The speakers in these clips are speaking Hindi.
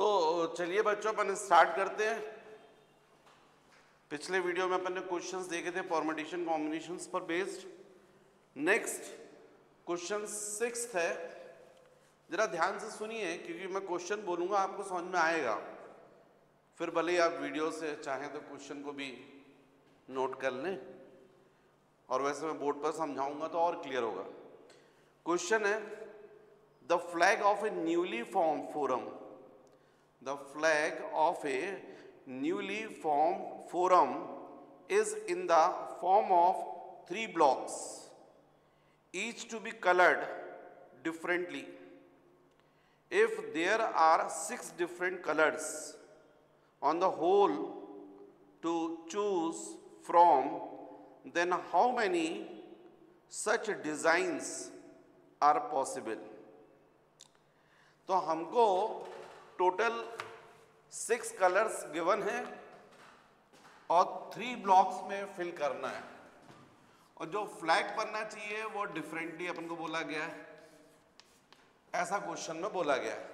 तो चलिए बच्चों अपन स्टार्ट करते हैं। पिछले वीडियो में अपन ने क्वेश्चंस देखे थे परम्यूटेशन कॉम्बिनेशंस पर बेस्ड। नेक्स्ट क्वेश्चन 6 है, जरा ध्यान से सुनिए क्योंकि मैं क्वेश्चन बोलूँगा आपको समझ में आएगा, फिर भले ही आप वीडियो से चाहें तो क्वेश्चन को भी नोट कर लें, और वैसे मैं बोर्ड पर समझाऊंगा तो और क्लियर होगा। क्वेश्चन है, the flag of a newly form forum, the flag of a newly formed forum is in the form of 3 blocks, each to be colored differently. If there are 6 different colors on the whole to choose from, then how many such designs are possible? तो हमको टोटल 6 कलर्स गिवन है और 3 ब्लॉक्स में फिल करना है, और जो फ्लैग बनना चाहिए वो डिफरेंटली अपन को बोला गया है, ऐसा क्वेश्चन में बोला गया है।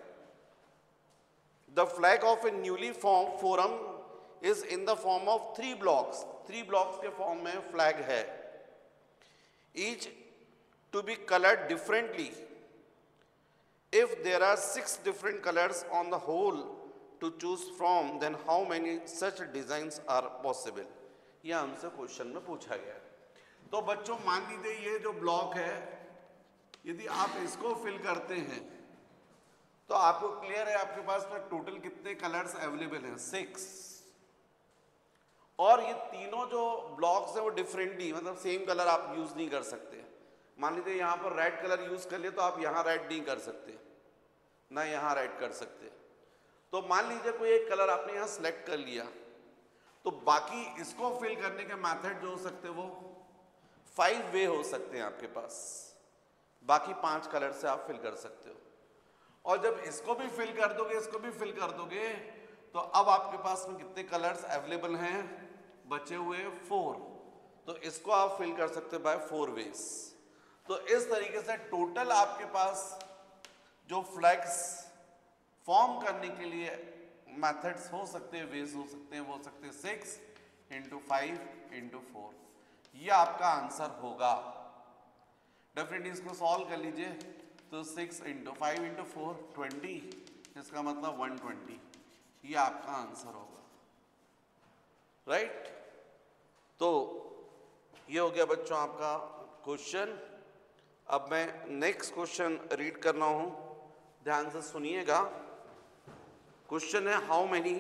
The flag of a newly form forum is in the form of 3 blocks, 3 blocks के फॉर्म में फ्लैग है, each to be coloured differently. If there are 6 different colors on the whole to choose from, then how many such designs are possible? ये हमसे क्वेश्चन में पूछा गया है। तो बच्चों मान लीजिए ये जो ब्लॉक है, यदि आप इसको फिल करते हैं तो आपको क्लियर है आपके पास में टोटल कितने कलर्स अवेलेबल हैं, 6। और ये तीनों जो ब्लॉक्स हैं वो डिफरेंटली, मतलब सेम कलर आप यूज नहीं कर सकते। मान लीजिए यहाँ पर रेड कलर यूज कर लिया तो आप यहाँ रेड नहीं कर सकते, ना यहाँ रेड कर सकते। तो मान लीजिए कोई एक कलर आपने यहाँ सिलेक्ट कर लिया, तो बाकी इसको फिल करने के मेथड जो हो सकते हैं वो 5 वे हो सकते हैं आपके पास, बाकी 5 कलर से आप फिल कर सकते हो। और जब इसको भी फिल कर दोगे, इसको भी फिल कर दोगे, तो अब आपके पास में कितने कलर्स अवेलेबल हैं, बचे हुए 4। तो इसको आप फिल कर सकते हो बाय 4 वेज। तो इस तरीके से टोटल आपके पास जो फ्लैग्स फॉर्म करने के लिए मेथड्स हो सकते हैं, वेज हो सकते हैं, वो हो सकते हैं 6 × 5 × 4। ये आपका आंसर होगा। डेफिनेटली इसको सॉल्व कर लीजिए, तो 6 × 5 × 4 20, इसका मतलब 120, ये आपका आंसर होगा, राइट। तो ये हो गया बच्चों आपका क्वेश्चन। अब मैं नेक्स्ट क्वेश्चन रीड कर रहा हूं, ध्यान से सुनिएगा। क्वेश्चन है, how many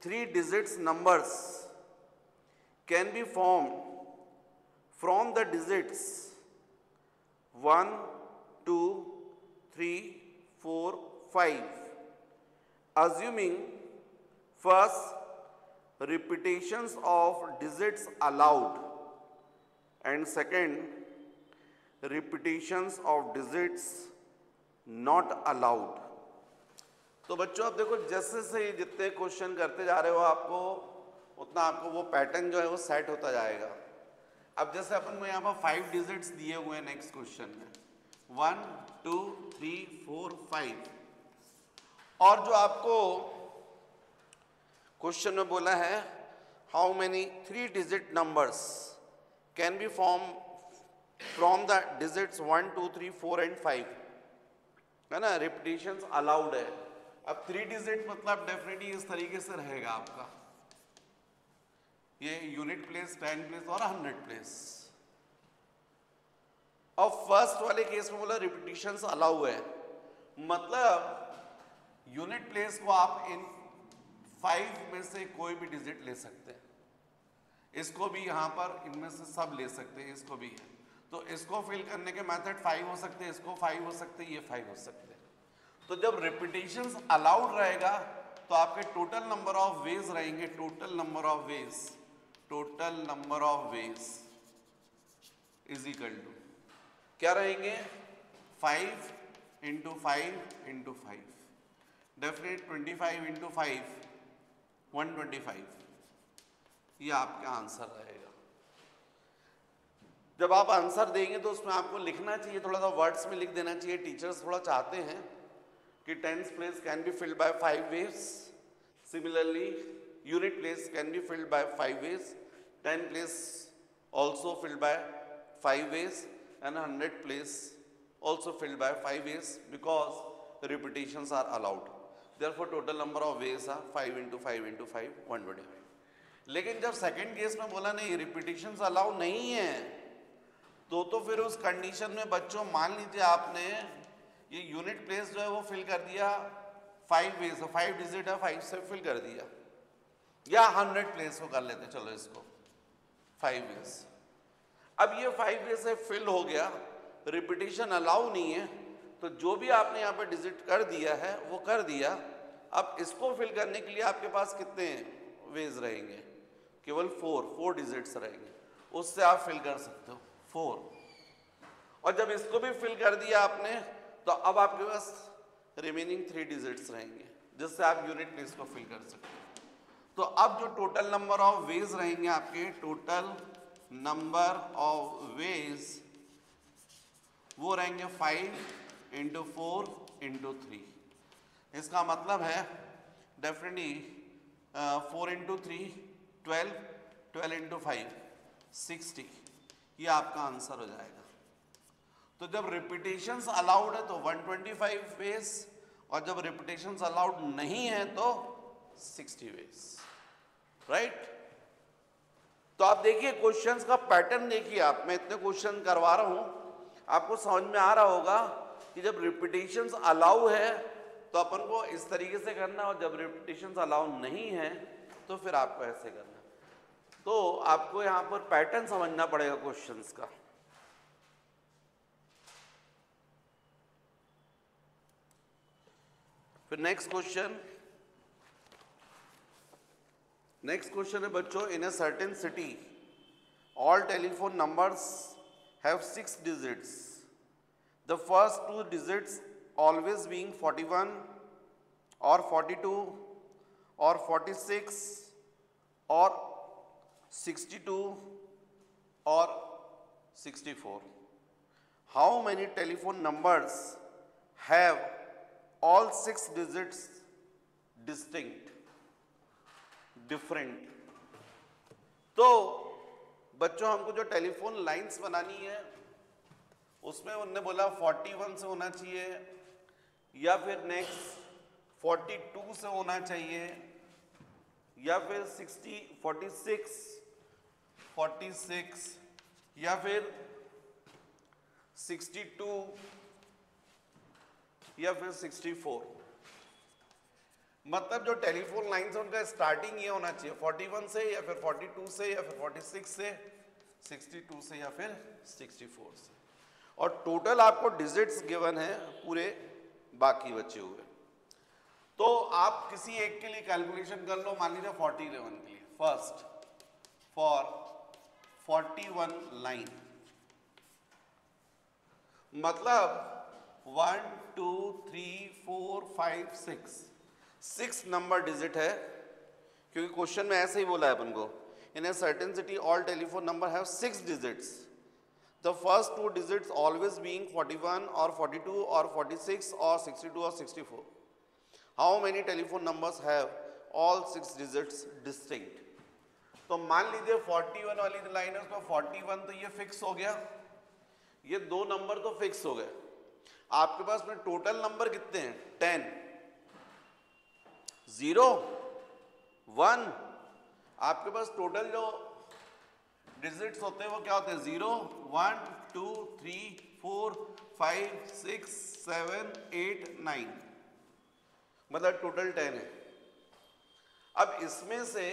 3 digits numbers can be form from the digits 1 2 3 4 5, assuming first repetitions of digits allowed and second repetitions of digits not allowed। तो बच्चों अब देखो, जैसे से जितने क्वेश्चन करते जा रहे हो आपको उतना आपको वो पैटर्न जो है वो सेट होता जाएगा। अब जैसे अपन को यहाँ पर 5 डिजिट्स दिए हुए हैं नेक्स्ट क्वेश्चन में, 1 2 3 4 5, और जो आपको क्वेश्चन में बोला है how many 3 digit numbers can be form from the digits 1 2 3 4 and 5, है ना, रिपीटिशंस अलाउड है। अब 3 डिजिट मतलब डेफिनेटली इस तरीके से रहेगा आपका, ये यूनिट प्लेस, 10 प्लेस और 100 प्लेस। और फर्स्ट वाले केस में बोला रिपीटिशंस अलाउ है, मतलब यूनिट प्लेस को आप इन 5 में से कोई भी डिजिट ले सकते हैं, इसको भी यहाँ पर इनमें से सब ले सकते हैं, इसको भी है। तो इसको फिल करने के मेथड 5 हो सकते हैं, इसको 5 हो सकते हैं, ये 5 हो सकते हैं। तो जब रिपीटिशंस अलाउड रहेगा तो आपके टोटल नंबर ऑफ वेज रहेंगे, total number of ways is equal to क्या रहेंगे, 5 × 5 × 5, डेफिनेट 25 × 5 125, ये आपका आंसर रहेगा। जब आप आंसर देंगे तो उसमें आपको लिखना चाहिए, थोड़ा सा वर्ड्स में लिख देना चाहिए। टीचर्स थोड़ा चाहते हैं कि tens place can be filled by 5 ways, similarly unit place can be filled by 5 ways, 10 place also filled by 5 ways and 100 place also filled by 5 ways because repetitions are allowed. Therefore total number of ways are 5 into 5 into 5 125. लेकिन जब सेकंड केस में बोला नहीं रिपीटिशंस अलाउ नहीं है तो फिर उस कंडीशन में बच्चों मान लीजिए आपने ये यूनिट प्लेस जो है वो फिल कर दिया 5 वेज, 5 डिजिट है 5 से फिल कर दिया, या 100 प्लेस को कर लेते चलो इसको 5 वेज। अब ये 5 वेज से फिल हो गया, रिपीटिशन अलाउ नहीं है, तो जो भी आपने यहाँ पे डिजिट कर दिया है वो कर दिया। अब इसको फिल करने के लिए आपके पास कितने वेज रहेंगे? केवल 4 डिजिट्स रहेंगे, उससे आप फिल कर सकते हो 4। और जब इसको भी फिल कर दिया आपने तो अब आपके पास रिमेनिंग 3 डिजिट्स रहेंगे जिससे आप यूनिट प्लेस को फिल कर सकते हो। तो अब जो टोटल नंबर ऑफ वेज रहेंगे आपके, टोटल नंबर ऑफ वेज वो रहेंगे 5 into 4 into 3। इसका मतलब है डेफिनेटली 4 into 3 12, 12 into 5 60, ये आपका आंसर हो जाएगा। तो जब रिपीटेशंस अलाउड है तो 125 वेज, और जब रिपीटेशंस अलाउड नहीं है तो 60 वेज, राइट। तो आप देखिए क्वेश्चंस का पैटर्न देखिए आप, मैं इतने क्वेश्चन करवा रहा हूं, आपको समझ में आ रहा होगा कि जब रिपीटेशंस अलाउ है तो अपन को इस तरीके से करना, और जब रिपीटेशंस अलाउ नहीं है तो फिर आपको ऐसे करना। तो आपको यहां पर पैटर्न समझना पड़ेगा क्वेश्चंस का। फिर नेक्स्ट क्वेश्चन है बच्चों, in a certain city all telephone numbers have 6 digits, the first 2 digits always being 41 और 42 और 46 और 62 और 64. How many telephone numbers have all 6 digits distinct, different? तो बच्चों हमको जो टेलीफोन लाइंस बनानी है उसमें उन्होंने बोला 41 से होना चाहिए, या फिर नेक्स्ट 42 से होना चाहिए, या फिर 46 या फिर 62 या फिर 64। मतलब जो टेलीफोन लाइंस है उनका स्टार्टिंग ये होना चाहिए 41 से, या फिर 42 से, या फिर 46 से, 62 से, या फिर 64 से। और टोटल आपको डिजिट्स गिवन है पूरे बाकी बचे हुए। तो आप किसी एक के लिए कैलकुलेशन कर लो, मान लीजिए 41 के लिए, फर्स्ट फॉर 41 लाइन, मतलब 1 2 3 4 5 6 नंबर डिजिट है, क्योंकि क्वेश्चन में ऐसे ही बोला है अपन को, in a certain city all telephone number have 6 digits, the first 2 digits always being 41 और 42 और 46 और 62 और 64. How many telephone numbers have all 6 digits distinct? तो मान लीजिए 41 वाली लाइन है, उसको 41 तो ये फिक्स हो गया, ये 2 नंबर तो फिक्स हो गए। आपके पास में टोटल नंबर कितने हैं? 10, 0 1। आपके पास टोटल जो डिजिट्स होते हैं वो क्या होते हैं? 0 1 2 3 4 5 6 7 8 9, मतलब टोटल 10 है। अब इसमें से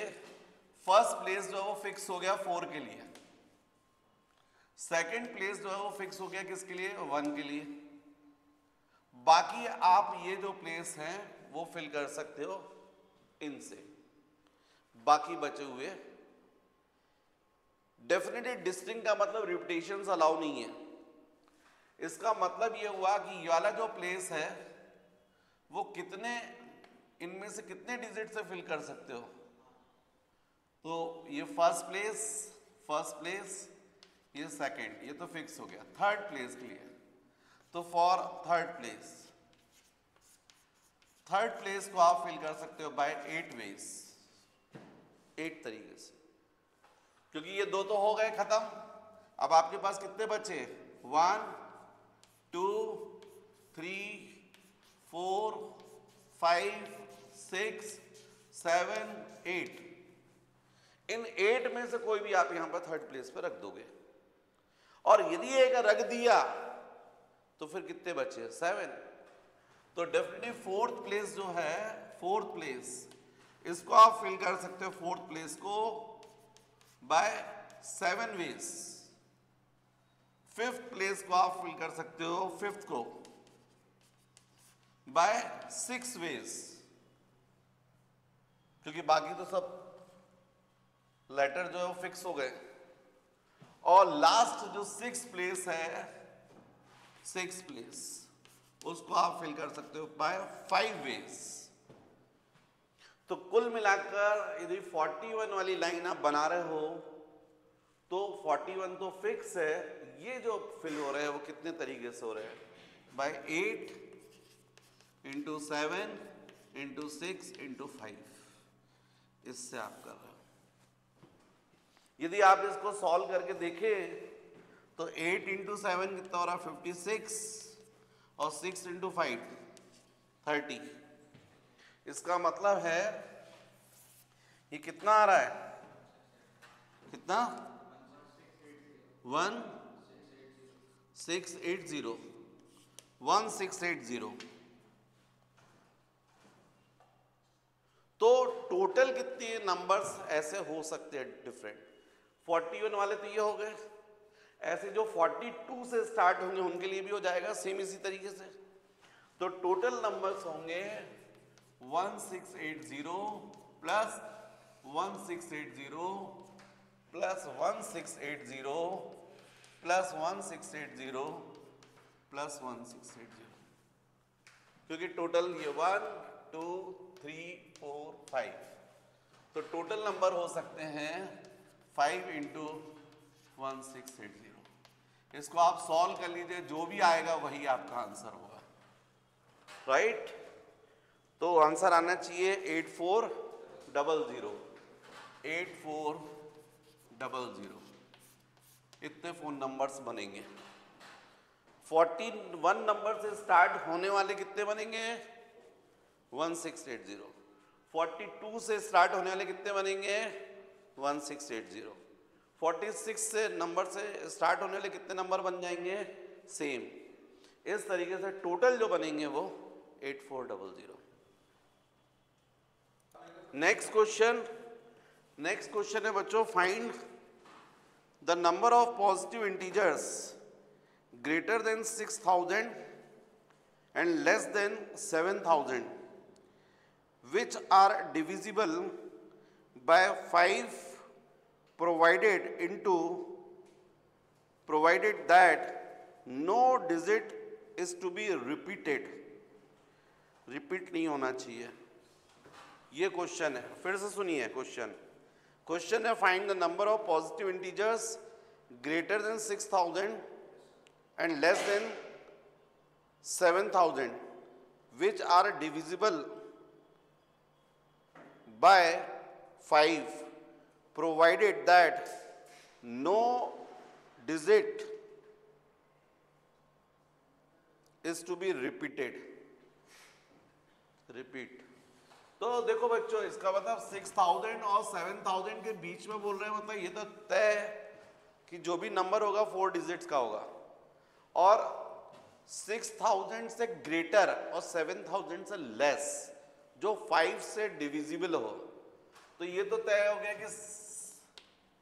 फर्स्ट प्लेस जो है वो फिक्स हो गया 4 के लिए, सेकंड प्लेस जो है वो फिक्स हो गया किसके लिए? 1 के लिए। बाकी आप ये जो प्लेस हैं वो फिल कर सकते हो इनसे, बाकी बचे हुए डेफिनेटली डिस्टिंक्ट का मतलब रिपीटेशंस अलाउ नहीं है। इसका मतलब ये हुआ कि ये वाला जो प्लेस है वो कितने, इनमें से कितने डिजिट से फिल कर सकते हो? तो ये फर्स्ट प्लेस, ये सेकंड, ये तो फिक्स हो गया। थर्ड प्लेस के लिए, तो for third place third place को आप फिल कर सकते हो बाय 8 वेज, 8 तरीके से, क्योंकि ये दो तो हो गए खत्म। अब आपके पास कितने बचे? 1 2 3 4 5 6 7 8। इन 8 में से कोई भी आप यहां पर थर्ड प्लेस पे रख दोगे, और यदि एक रख दिया तो फिर कितने बचे? 7। तो डेफिनेटली फोर्थ प्लेस जो है, फोर्थ प्लेस, इसको आप फिल कर सकते हो फोर्थ प्लेस को बाय 7 वेज। फिफ्थ प्लेस को आप फिल कर सकते हो, फिफ्थ को, बाय 6 वेज, क्योंकि बाकी तो सब लेटर जो है वो फिक्स हो गए। और लास्ट जो 6 प्लेस है, 6 प्लेस, उसको आप फिल कर सकते हो बाय 5 वेज। तो कुल मिलाकर यदि 41 वाली लाइन आप बना रहे हो तो 41 तो फिक्स है, ये जो फिल हो रहे हैं वो कितने तरीके से हो रहे हैं? बाय 8 इंटू 7 इंटू 6 इंटू 5, इससे आप कर रहे हो। यदि आप इसको सॉल्व करके देखें तो 8 इंटू 7 कितना हो रहा है? 56, और 6 इंटू 5 30। इसका मतलब है ये कितना आ रहा है? कितना? 1680, 1680। तो टोटल कितने नंबर्स ऐसे हो सकते हैं डिफरेंट? 41 वाले तो ये हो गए, ऐसे जो 42 से स्टार्ट होंगे उनके लिए भी हो जाएगा सेम इसी तरीके से। तो टोटल नंबर्स होंगे 1680 प्लस 1680 प्लस 1680 प्लस 1680 प्लस 1680, क्योंकि टोटल ये 1 2 3 4 5, तो टोटल नंबर हो सकते हैं 5 इंटू 1680। इसको आप सॉल्व कर लीजिए, जो भी आएगा वही आपका आंसर होगा, राइट? तो आंसर आना चाहिए 8400, 8400। इतने फोन नंबर्स बनेंगे। 41 नंबर से स्टार्ट होने वाले कितने बनेंगे? 1680। 42 से स्टार्ट होने वाले कितने बनेंगे? 1680। 46 से नंबर से स्टार्ट होने वाले कितने नंबर बन जाएंगे? सेम। इस तरीके से टोटल जो बनेंगे वो 8400। नेक्स्ट क्वेश्चन है बच्चों, find the number of positive integers greater than 6000 and less than 7000 which are divisible by 5 provided that no digit is to be repeated। Repeat नहीं होना चाहिए, ये क्वेश्चन है। फिर से सुनिए क्वेश्चन है, find the number of positive integers greater than 6000 and less than 7000 which are divisible by 5 provided that no digit is to be repeated। Repeat. तो देखो बच्चों, इसका मतलब 6000 और 7000 के बीच में बोल रहे हैं, मतलब ये तो तय है कि जो भी नंबर होगा 4 डिजिट्स का होगा, और 6000 से ग्रेटर और 7000 से लेस जो 5 से डिविजिबल हो, तो ये तो तय हो गया कि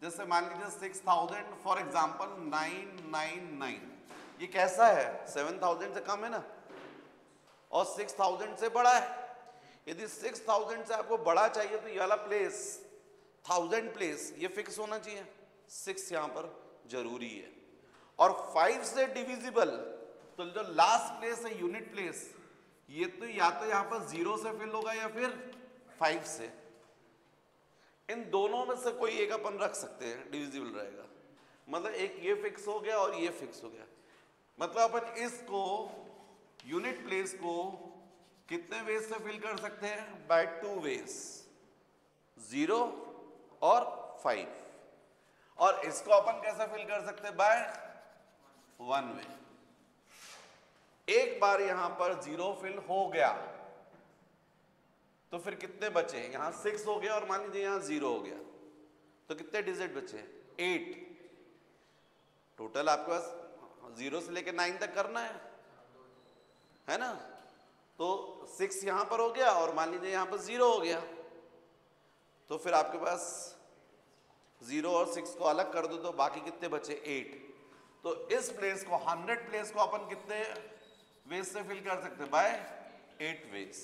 जैसे मान लीजिए 6000 फॉर एग्जांपल 999, ये कैसा है? 7000 से कम है ना, और 6000 से बड़ा है। यदि 6000 से आपको बड़ा चाहिए तो ये वाला प्लेस 1000 प्लेस ये फिक्स होना चाहिए, 6 यहाँ पर जरूरी है। और 5 से डिविजिबल तो जो लास्ट प्लेस है यूनिट प्लेस, ये तो या तो यहाँ पर 0 से फिल होगा या फिर 5 से। इन दोनों में से कोई एक अपन रख सकते हैं, डिविजिबल रहेगा। मतलब एक ये फिक्स हो गया और ये फिक्स हो गया, मतलब अपन इसको यूनिट प्लेस को कितने वेज से फिल कर सकते हैं? बाय 2 वेज, 0 और 5। और इसको अपन कैसे फिल कर सकते हैं? बाय 1 वे। एक बार यहां पर 0 फिल हो गया तो फिर कितने बचे? यहां 6 हो गया और मान लीजिए यहां 0 हो गया, तो कितने डिजिट बचे? 8। टोटल आपके पास 0 से लेकर 9 तक करना है ना? तो 6 यहां पर हो गया और मान लीजिए यहां पर 0 हो गया, तो फिर आपके पास 0 और 6 को अलग कर दो तो बाकी कितने बचे? 8। तो इस प्लेस को 100 प्लेस को अपन कितने वेज से फिल कर सकते हैं? By 8 ways,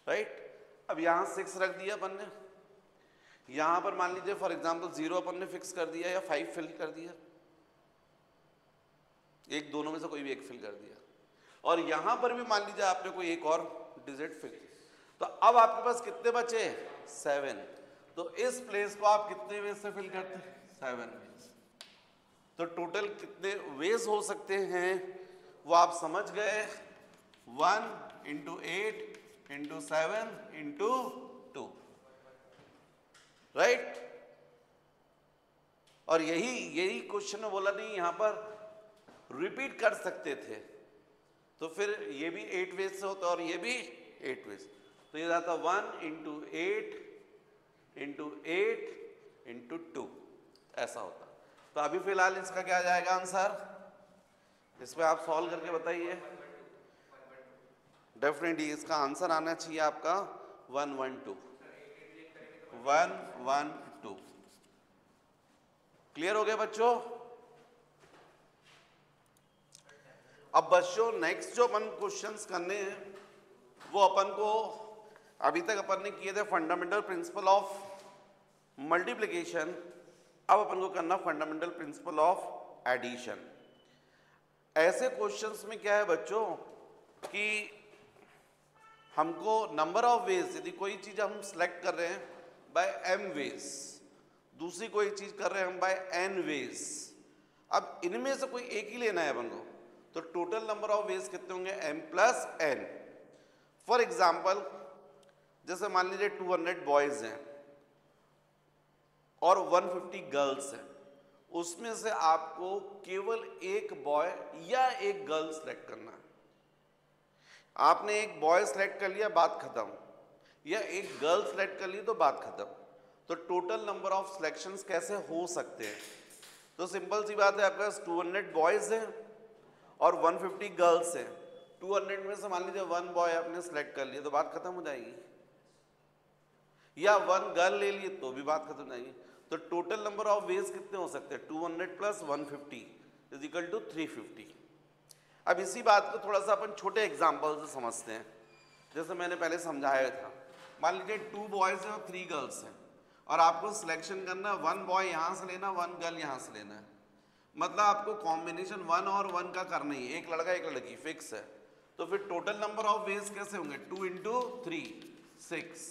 right. अब यहां 6 रख दिया अपन ने, यहां पर मान लीजिए फॉर एग्जांपल 0 अपन ने फिक्स कर दिया या 5 फिल कर दिया, एक दोनों में से कोई भी एक फिल कर दिया, और यहां पर भी मान लीजिए आपने कोई एक और डिजिट फिल किया, तो अब आपके पास कितने बचे? 7। तो इस प्लेस को आप कितने वेज से फिल करते हैं? 7 वेज। तो टोटल कितने वेज हो सकते हैं वो आप समझ गए? 1 × 8 × 7 × 2, राइट। और यही क्वेश्चन में बोला नहीं, यहां पर रिपीट कर सकते थे, तो फिर ये भी 8 वेज से होता और ये भी 8 वेज, तो ये जाता 1 × 8 × 8 × 2, ऐसा होता। तो अभी फिलहाल इसका क्या जाएगा आंसर? इसमें आप सॉल्व करके बताइए। डेफिनेटली इसका आंसर आना चाहिए आपका 1 1 2, 1 1 2। क्लियर हो गया बच्चों? अब बच्चों नेक्स्ट जो अपन क्वेश्चंस करने हैं वो अपन को, अभी तक अपन ने किए थे फंडामेंटल प्रिंसिपल ऑफ मल्टीप्लिकेशन, अब अपन को करना फंडामेंटल प्रिंसिपल ऑफ एडिशन। ऐसे क्वेश्चंस में क्या है बच्चों कि हमको नंबर ऑफ वेज, यदि कोई चीज हम सिलेक्ट कर रहे हैं बाय m वेज, दूसरी कोई चीज कर रहे हैं हम बाय n वेज, अब इनमें से कोई एक ही लेना है अपन को, तो टोटल नंबर ऑफ वेज कितने होंगे? m + n। फॉर एग्जाम्पल जैसे मान लीजिए 200 बॉयज हैं और 150 गर्ल्स हैं, उसमें से आपको केवल एक बॉय या एक गर्ल सेलेक्ट करना है। आपने एक बॉय सेलेक्ट कर लिया, बात खत्म, या एक गर्ल सेलेक्ट कर ली तो बात खत्म। तो टोटल नंबर ऑफ सिलेक्शंस कैसे हो सकते हैं? तो सिंपल सी बात है, आपके पास 200 बॉयज हैं और 150 गर्ल्स हैं, 200 में से मान लीजिए 1 बॉय आपने सेलेक्ट कर लिया तो बात खत्म हो जाएगी, या 1 गर्ल ले लिए तो भी बात खत्म हो जाएगी। तो टोटल नंबर ऑफ वेज कितने हो सकते हैं? 200 + 150 = 350। अब इसी बात को थोड़ा सा अपन छोटे एग्जाम्पल से समझते हैं, जैसे मैंने पहले समझाया था। मान लीजिए 2 बॉयज हैं और 3 गर्ल्स हैं, और आपको सिलेक्शन करना है 1 बॉय यहाँ से लेना, 1 गर्ल यहाँ से लेना है, मतलब आपको कॉम्बिनेशन 1 और 1 का करना ही, एक लड़का एक लड़की फिक्स है। तो फिर टोटल नंबर ऑफ वेज कैसे होंगे? 2 × 3 6।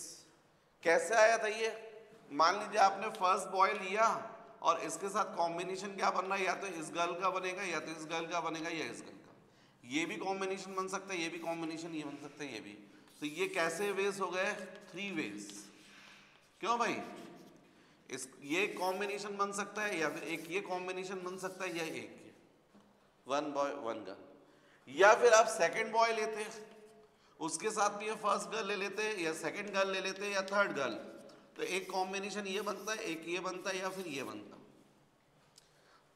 कैसे आया था ये? मान लीजिए आपने फर्स्ट बॉय लिया और इसके साथ कॉम्बिनेशन क्या बन रहा है, या तो इस गर्ल का बनेगा, या तो इस गर्ल का बनेगा, या इस गर्ल का, ये भी कॉम्बिनेशन बन सकता है, ये भी कॉम्बिनेशन ये बन सकता है, ये भी। तो ये कैसे वेज हो गए? 3 वेज। क्यों भाई? इस ये कॉम्बिनेशन बन सकता है, या फिर एक ये कॉम्बिनेशन बन सकता है, या एक ये 1 बॉय 1 गर्ल, या फिर आप सेकंड बॉय लेते उसके साथ भी ये फर्स्ट गर्ल ले लेते, या सेकंड गर्ल ले लेते, या थर्ड गर्ल, तो एक कॉम्बिनेशन ये बनता है, एक ये बनता है, या फिर ये बनता है।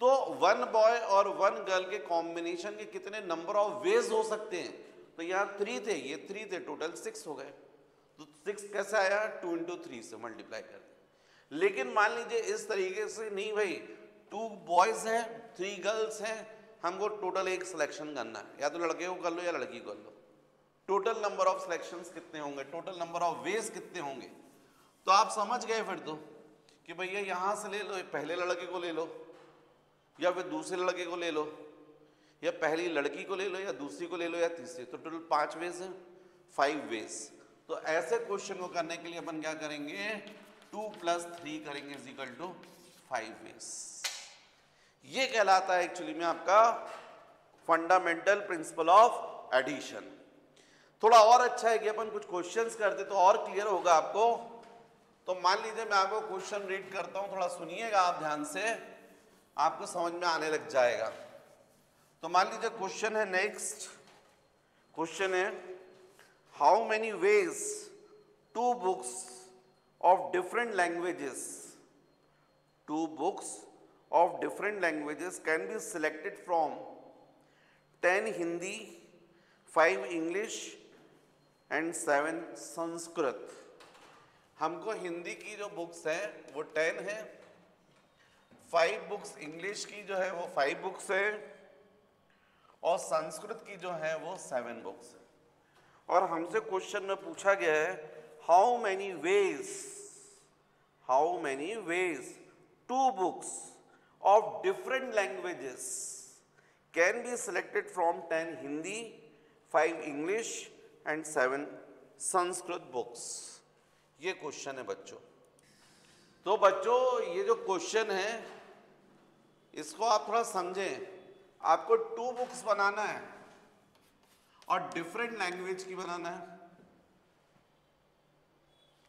तो 1 बॉय और 1 गर्ल के कॉम्बिनेशन के कितने नंबर ऑफ वेज हो सकते हैं? तो यहाँ 3 थे, ये 3 थे, टोटल 6 हो गए। तो 6 कैसे आया? 2 × 3 से मल्टीप्लाई कर दिया। लेकिन मान लीजिए इस तरीके से नहीं भाई, 2 बॉयज हैं 3 गर्ल्स हैं, हमको टोटल एक सिलेक्शन करना है, या तो लड़के को कर लो या लड़की को कर लो। टोटल नंबर ऑफ सिलेक्शंस कितने होंगे? टोटल नंबर ऑफ वेज कितने होंगे? तो आप समझ गए फिर तो कि भैया यहाँ से ले लो, पहले लड़के को ले लो, या फिर दूसरे लड़के को ले लो, या पहली लड़की को ले लो, या दूसरी को ले लो, या तीसरी। तो टोटल 5 वेज हैं, 5 वेज। तो ऐसे क्वेश्चन को करने के लिए अपन क्या करेंगे? 2 + 3 करेंगे = 5 वेज। ये कहलाता है एक्चुअली में आपका फंडामेंटल प्रिंसिपल ऑफ एडिशन। थोड़ा और अच्छा है कि अपन कुछ क्वेश्चंस करते तो और क्लियर होगा आपको। तो मान लीजिए मैं आपको क्वेश्चन रीड करता हूं, थोड़ा सुनिएगा आप ध्यान से, आपको समझ में आने लग जाएगा। तो मान लीजिए क्वेश्चन है, नेक्स्ट क्वेश्चन है, how many ways two books of different languages, two books of different languages can be selected from 10 Hindi, 5 English and 7 Sanskrit. हमको हिंदी की जो बुक्स है वो 10 है, 5 बुक्स इंग्लिश की जो है वो 5 बुक्स है, और संस्कृत की जो है वो 7 बुक्स है। और हमसे क्वेश्चन में पूछा गया है how many ways two books of different languages can be selected from 10 Hindi, 5 English and 7 Sanskrit books. ये क्वेश्चन है बच्चों। तो बच्चों ये जो क्वेश्चन है इसको आप थोड़ा समझें। आपको 2 बुक्स बनाना है और डिफरेंट लैंग्वेज की बनाना है।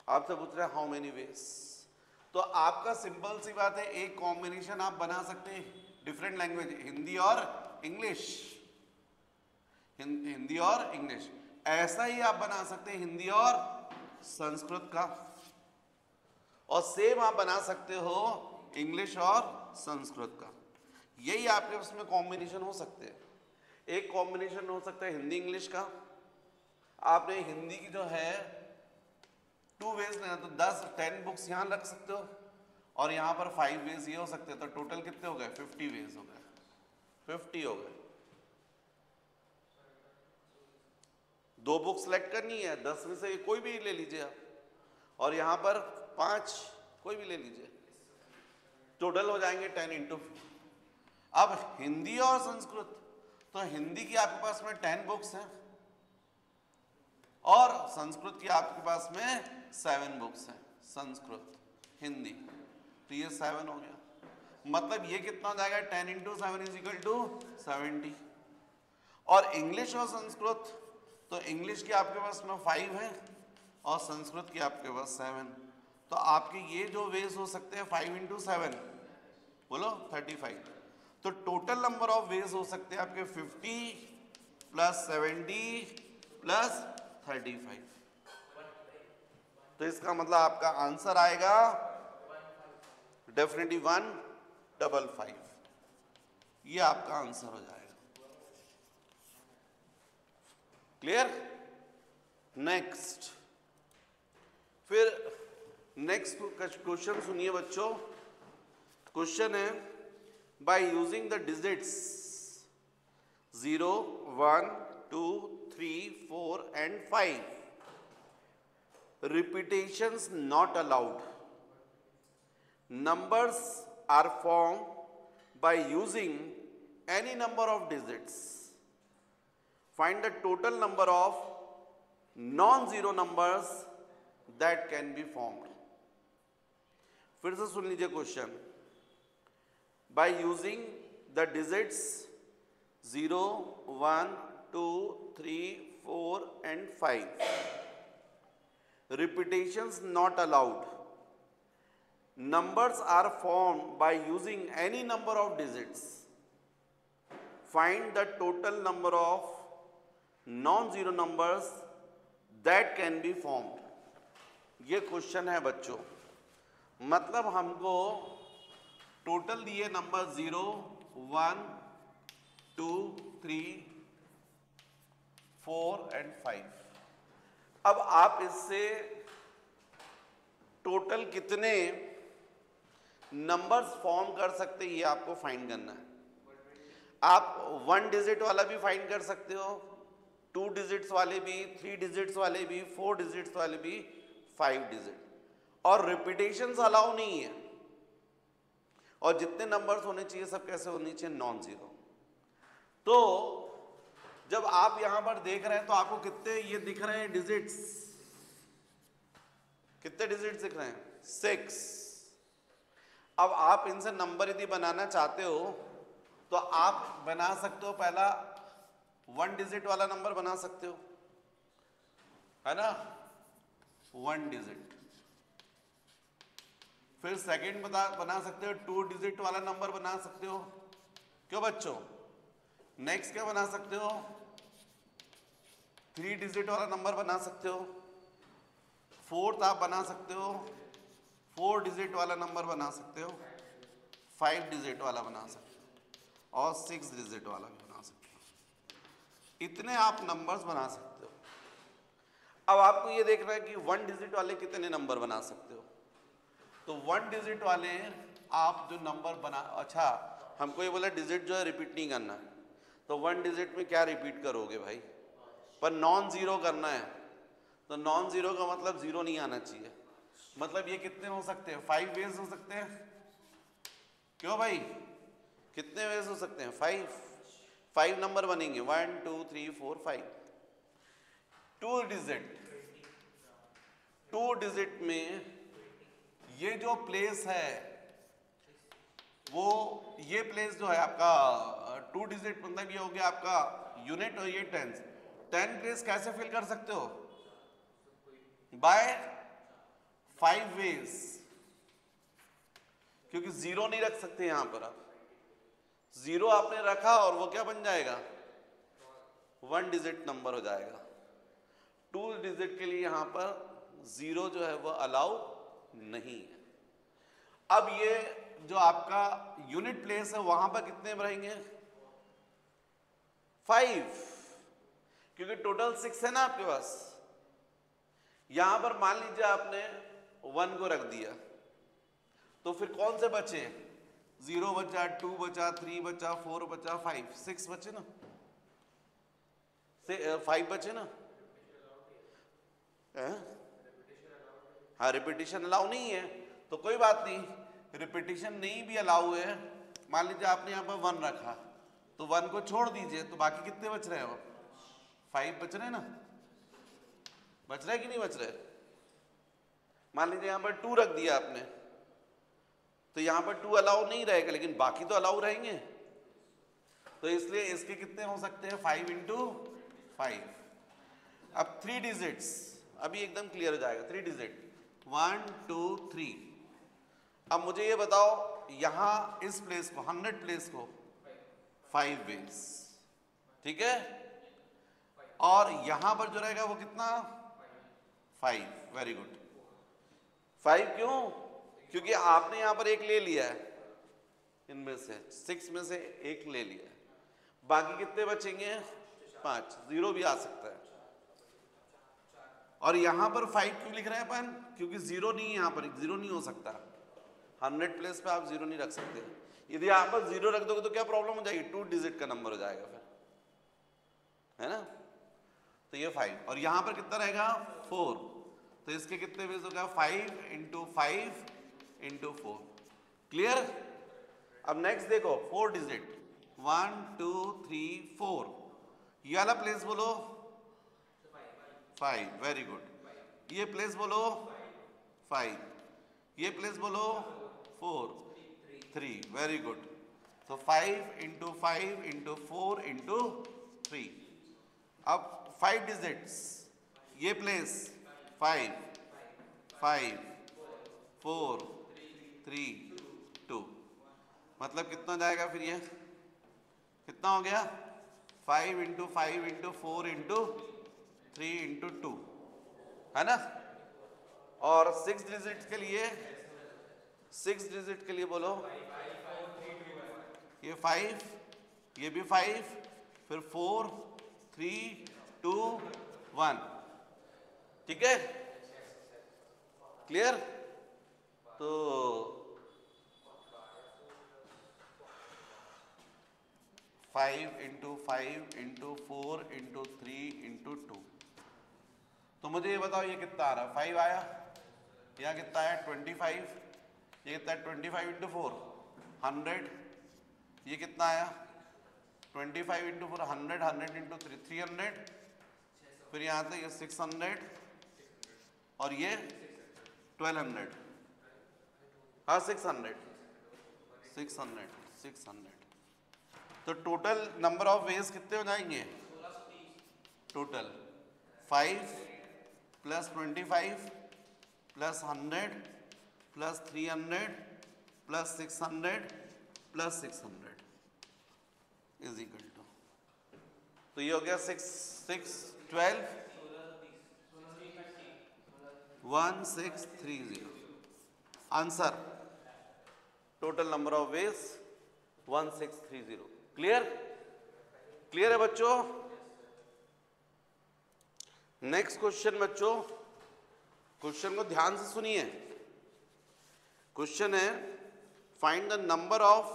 आपसे पूछ रहे हैं हाउ मेनी वेज, तो आपका सिंपल सी बात है, एक कॉम्बिनेशन आप बना सकते हैं डिफरेंट लैंग्वेज, हिंदी और इंग्लिश, हिंदी और इंग्लिश। ऐसा ही आप बना सकते हैं हिंदी और संस्कृत का, और सेम आप बना सकते हो इंग्लिश और संस्कृत का। यही आपके उसमें कॉम्बिनेशन हो सकते हैं। एक कॉम्बिनेशन हो सकता है हिंदी इंग्लिश का। आपने हिंदी की जो है 2 वेज लेना, तो 10 बुक्स यहाँ रख सकते हो, और यहाँ पर 5 वेज ये हो सकते हैं। तो टोटल कितने हो गए? 50 वेज हो गए, 50 हो गए। 2 बुक सेलेक्ट करनी है, 10 में से कोई भी ले लीजिए आप, और यहाँ पर 5 कोई भी ले लीजिए, टोटल हो जाएंगे 10 इंटू। अब हिंदी और संस्कृत, तो हिंदी की आपके पास में 10 बुक्स हैं और संस्कृत की आपके पास में 7 बुक्स हैं। संस्कृत हिंदी, तो ये 7 हो गया। मतलब ये कितना हो जाएगा? 10 इंटू 7 इज इक्वल टू 70। और इंग्लिश और संस्कृत, तो इंग्लिश की आपके पास में 5 है और संस्कृत की आपके पास 7। तो आपके ये जो वेज हो सकते हैं 5 इंटू 7, बोलो 35। तो टोटल नंबर ऑफ वेज हो सकते हैं आपके 50 प्लस 70 प्लस 35। तो इसका मतलब आपका आंसर आएगा डेफिनेटली 155। ये आपका आंसर हो जाएगा। क्लियर? नेक्स्ट, फिर नेक्स्ट क्वेश्चन सुनिए बच्चों। क्वेश्चन है, by using the digits 0, 1, 2, 3, 4 and 5, repetitions not allowed, numbers are formed by using any number of digits. Find the total number of non-zero numbers that can be formed. फिर से सुन लीजिए question. By using the digits 0, 1, 2, 3, 4 and 5, repetitions not allowed, numbers are formed by using any number of digits. Find the total number of non-zero numbers that can be formed. ये क्वेश्चन है बच्चों। मतलब हमको टोटल दिए नंबर 0, 1, 2, 3, 4 and 5। अब आप इससे टोटल कितने नंबर्स फॉर्म कर सकते हैं ये आपको फाइंड करना है। आप 1 डिजिट वाला भी फाइंड कर सकते हो, 2 डिजिट्स वाले भी, 3 डिजिट्स वाले भी, 4 डिजिट्स वाले भी, 5 डिजिट। और रिपीटेशंस अलाउ नहीं है। और जितने नंबर्स होने चाहिए सब कैसे होने चाहिए? Non zero. तो जब आप यहां पर देख रहे हैं तो आपको कितने ये दिख रहे हैं डिजिट्स? कितने डिजिट्स दिख रहे हैं? 6। अब आप इनसे नंबर यदि बनाना चाहते हो तो आप बना सकते हो, पहला 1 डिजिट वाला नंबर बना सकते हो, है ना, 1 डिजिट। फिर सेकंड बना सकते हो, 2 डिजिट वाला नंबर बना सकते हो, क्यों बच्चों। नेक्स्ट क्या बना सकते हो, 3 डिजिट वाला नंबर बना सकते हो। फोर्थ आप बना सकते हो, 4 डिजिट वाला नंबर बना सकते हो, 5 डिजिट वाला बना सकते हो, और 6 डिजिट वाला भी बना सकते हो। इतने आप नंबर्स बना सकते हो। अब आपको ये देखना है कि 1 डिजिट वाले कितने नंबर बना सकते हो। तो 1 डिजिट वाले आप जो नंबर बना, अच्छा हमको ये बोला डिजिट जो है रिपीट नहीं करना है, तो 1 डिजिट में क्या रिपीट करोगे भाई, पर नॉन जीरो करना है। तो नॉन जीरो का मतलब जीरो नहीं आना चाहिए। मतलब ये कितने हो सकते हैं, 5 वेज हो सकते हैं, क्यों भाई, कितने वेज हो सकते हैं, 5 नंबर बनेंगे, 1 2 3 4 5। 2 डिजिट में ये जो प्लेस है वो, ये प्लेस जो है आपका 2 डिजिट, मतलब ये हो गया आपका यूनिट, और ये टेंस। 10 प्लेस कैसे फिल कर सकते हो, बाय 5 वेज, क्योंकि जीरो नहीं रख सकते यहां पर आप। जीरो आपने रखा और वो क्या बन जाएगा, 1 डिजिट नंबर हो जाएगा। 2 डिजिट के लिए यहां पर जीरो जो है वो अलाउ नहीं है। अब ये जो आपका यूनिट प्लेस है वहां पर कितने रहेंगे, 5, क्योंकि टोटल 6 है ना आपके पास। यहां पर मान लीजिए आपने 1 को रख दिया, तो फिर कौन से बचे, 0 बचा, 2 बचा, 3 बचा, 4 बचा, 5, 6 बचे ना, 5 बचे ना। हाँ, रिपीटिशन अलाउ नहीं है तो कोई बात नहीं, रिपीटिशन नहीं भी अलाउ है, मान लीजिए आपने यहाँ पर 1 रखा, तो 1 को छोड़ दीजिए, तो बाकी कितने बच रहे हैं, 5 बच रहे हैं ना, बच रहे कि नहीं बच रहे। मान लीजिए यहाँ पर 2 रख दिया आपने, तो यहाँ पर 2 अलाउ नहीं रहेगा, लेकिन बाकी तो अलाउ रहेंगे। तो इसलिए इसके कितने हो सकते हैं, 5 इंटू 5। अब 3 डिजिट्स, अभी एकदम क्लियर हो जाएगा। 3 डिजिट, 1 2 3। अब मुझे ये बताओ, यहां इस प्लेस को, 100 प्लेस को 5 वेज, ठीक है, और यहां पर जो रहेगा वो कितना, 5। Very good. 5 क्यों, क्योंकि आपने यहां पर एक ले लिया है, इनमें से 6 में से एक ले लिया है, बाकी कितने बचेंगे, 5। जीरो भी आ सकता है। और यहां पर 5 क्यों लिख रहे हैं अपन, क्योंकि जीरो नहीं है, यहां पर जीरो नहीं हो सकता, 100 प्लेस पे आप जीरो नहीं रख सकते। यदि यहां पर जीरो रख दोगे तो क्या प्रॉब्लम हो जाएगी, 2 डिजिट का नंबर हो जाएगा फिर, है ना। तो ये 5, और यहां पर कितना रहेगा, 4, तो इसके कितने वेज होगा, 5 इंटू 5 इंटू 4। क्लियर। अब नेक्स्ट देखो, 4 डिजिट, 1 2 3 4, ये वाला प्लेस बोलो 5, वेरी गुड। ये प्लेस बोलो 5, ये प्लेस बोलो 4 3, वेरी गुड। तो 5 इंटू 5 इंटू 4 इंटू 3। अब 5 डिजिट्स, ये प्लेस 5 5 4 3 2, मतलब कितना जाएगा फिर, ये कितना हो गया, 5 इंटू 5 इंटू 4 इंटू 3 इंटू 2, है ना। और 6 डिजिट के लिए, 6 डिजिट के लिए बोलो, ये 5, ये भी 5, फिर 4 3 2 1, ठीक है, क्लियर। तो 5 इंटू 5 इंटू 4 इंटू 3 इंटू 2, तो मुझे ये बताओ ये कितना आ रहा है, 5 आया, यहाँ कितना आया 25, ये कितना है 25 इंटू 4 100, ये कितना आया 25 इंटू 4 100, 100 इंटू 3 300, फिर यहाँ से ये 600 और ये 1200, हाँ 600 600 600। तो टोटल नंबर ऑफ वेज कितने हो जाएंगे, total 5 plus 25 plus 100 plus 300 plus 600 plus 600 is equal to, तो ये हो गया 12 1630। Answer total number of ways 1630। Clear? Clear है बच्चों? नेक्स्ट क्वेश्चन बच्चों, क्वेश्चन को ध्यान से सुनिए। क्वेश्चन है find the number of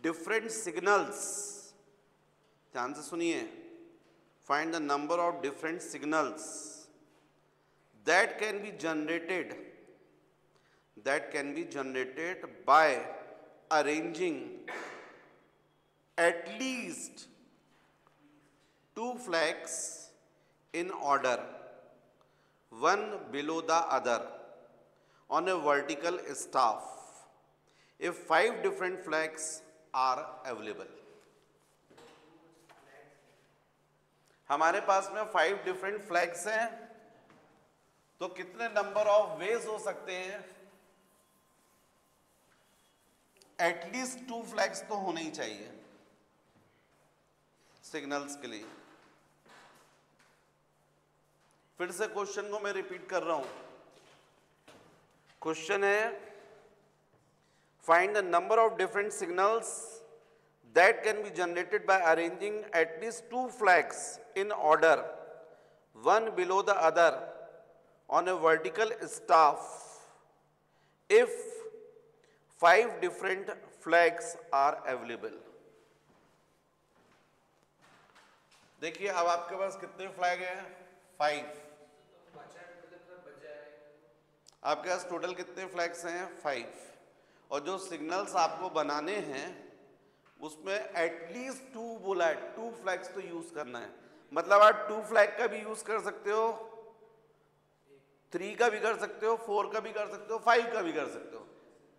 different signals. ध्यान से सुनिए। Find the number of different signals that can be generated by arranging at least 2 flags in order, one below the other, on a vertical staff if 5 different flags are available। हमारे पास में 5 डिफरेंट फ्लैग्स हैं, तो कितने नंबर ऑफ वेज हो सकते हैं? एटलीस्ट 2 फ्लैग्स तो होने ही चाहिए सिग्नल्स के लिए। फिर से क्वेश्चन को मैं रिपीट कर रहा हूं। क्वेश्चन है find the number of different signals that can be generated by arranging at least 2 flags in order, one below the other on a vertical staff if 5 different flags are available। देखिए अब आपके पास कितने फ्लैग हैं? 5। आपके पास टोटल कितने फ्लैग्स हैं? 5। और जो सिग्नल्स आपको बनाने हैं उसमें एटलीस्ट 2 बोला है, 2 फ्लैग्स तो यूज करना है। मतलब आप 2 फ्लैग का भी यूज कर सकते हो, 3 का भी कर सकते हो, 4 का भी कर सकते हो, 5 का भी कर सकते हो,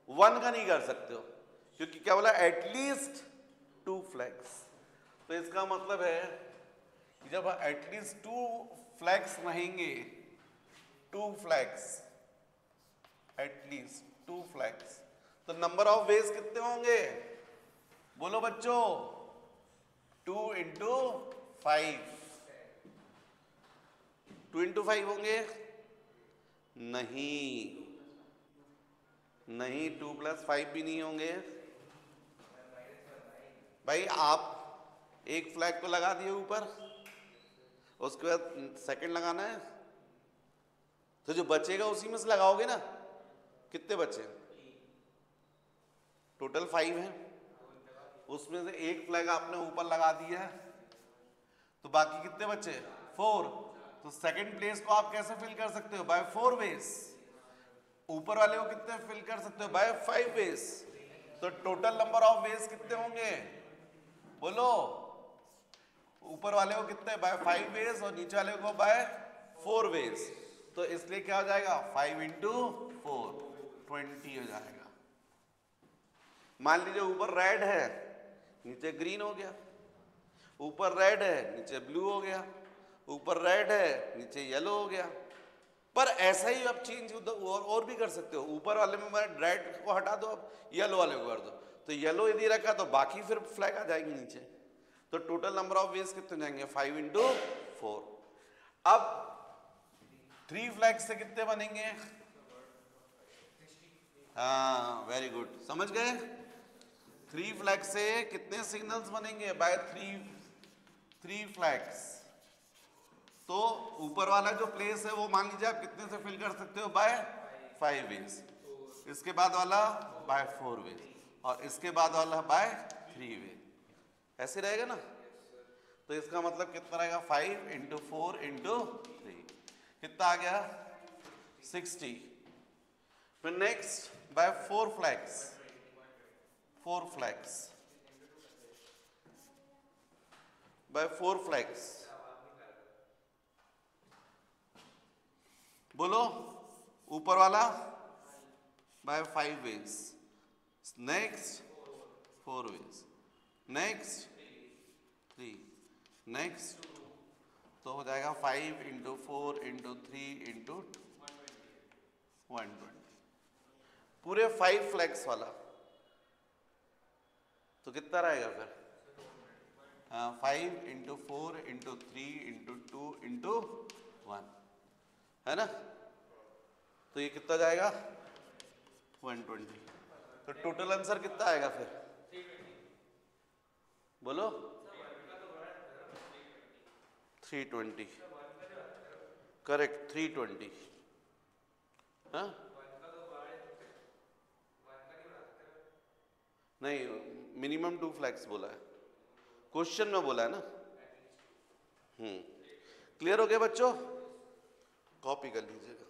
1 का नहीं कर सकते हो, क्योंकि क्या बोला? At least 2 flags. तो इसका मतलब है कि जब एटलीस्ट 2 फ्लैग्स रहेंगे, 2 फ्लैग्स, एटलीस्ट 2 फ्लैग्स, तो नंबर ऑफ वेज कितने होंगे? बोलो बच्चों। 2 × 5। 2 × 5 होंगे? नहीं, 2 + 5 भी नहीं होंगे भाई। आप एक फ्लैग को लगा दिए ऊपर, उसके बाद सेकंड लगाना है, तो जो बचेगा उसी में से लगाओगे ना। कितने बचे? टोटल 5 है, उसमें से एक फ्लैग आपने ऊपर लगा दिया है, तो बाकी कितने बचे? 4। तो सेकंड प्लेस को आप कैसे फिल कर सकते हो? By 4 ways. ऊपर वाले को कितने फिल कर सकते हो? By 5 ways. तो टोटल नंबर ऑफ वेज कितने होंगे? बोलो। ऊपर वाले को कितने? बाय 5 वेज, और नीचे वाले को बाय 4 वेज। तो इसलिए क्या हो जाएगा? 5 × 4 20 हो जाएगा। मान लीजिए ऊपर रेड है, नीचे ग्रीन हो गया, ऊपर रेड है, नीचे ब्लू हो गया, ऊपर रेड है, नीचे येलो हो गया। पर ऐसा ही आप चेंज और भी कर सकते हो। ऊपर वाले में रेड को हटा दो, अब येलो वाले को कर दो, तो येलो यदि रखा तो बाकी फिर फ्लैग आ जाएगी नीचे। तो टोटल नंबर ऑफ वेज कितने जाएंगे? 5 × 4। अब 3 फ्लैग से कितने बनेंगे? हाँ, वेरी गुड, समझ गए। 3 फ्लैग से कितने सिग्नल्स बनेंगे? By 3 flags. तो ऊपर वाला जो प्लेस है वो मान लीजिए आप कितने से फिल कर सकते हो? By 5 ways. इसके बाद वाला बाय 4 वेज, और इसके बाद वाला बाय 3 वेज। ऐसे रहेगा ना। तो इसका मतलब कितना रहेगा? 5 × 4 × 3 कितना आ गया? 60। फिर next by 4 flags. 4 flags by 4 flags. बोलो। ऊपर वाला by 5 ways, next 4 ways, next 3, next. तो हो जाएगा 5 इंटू 4 इंटू 3 इंटू 120, पूरे 5 फ्लैग्स वाला। तो कितना रहेगा फिर? 5 इंटू 4 इंटू 3 इंटू 2 इंटू 1, है ना? तो ये कितना जाएगा? 120। तो टोटल आंसर कितना आएगा फिर? बोलो। 320, करेक्ट, 320। हाँ नहीं, मिनिमम 2 फ्लैग्स बोला है, क्वेश्चन में बोला है ना। क्लियर हो गया बच्चों? कॉपी कर लीजिएगा।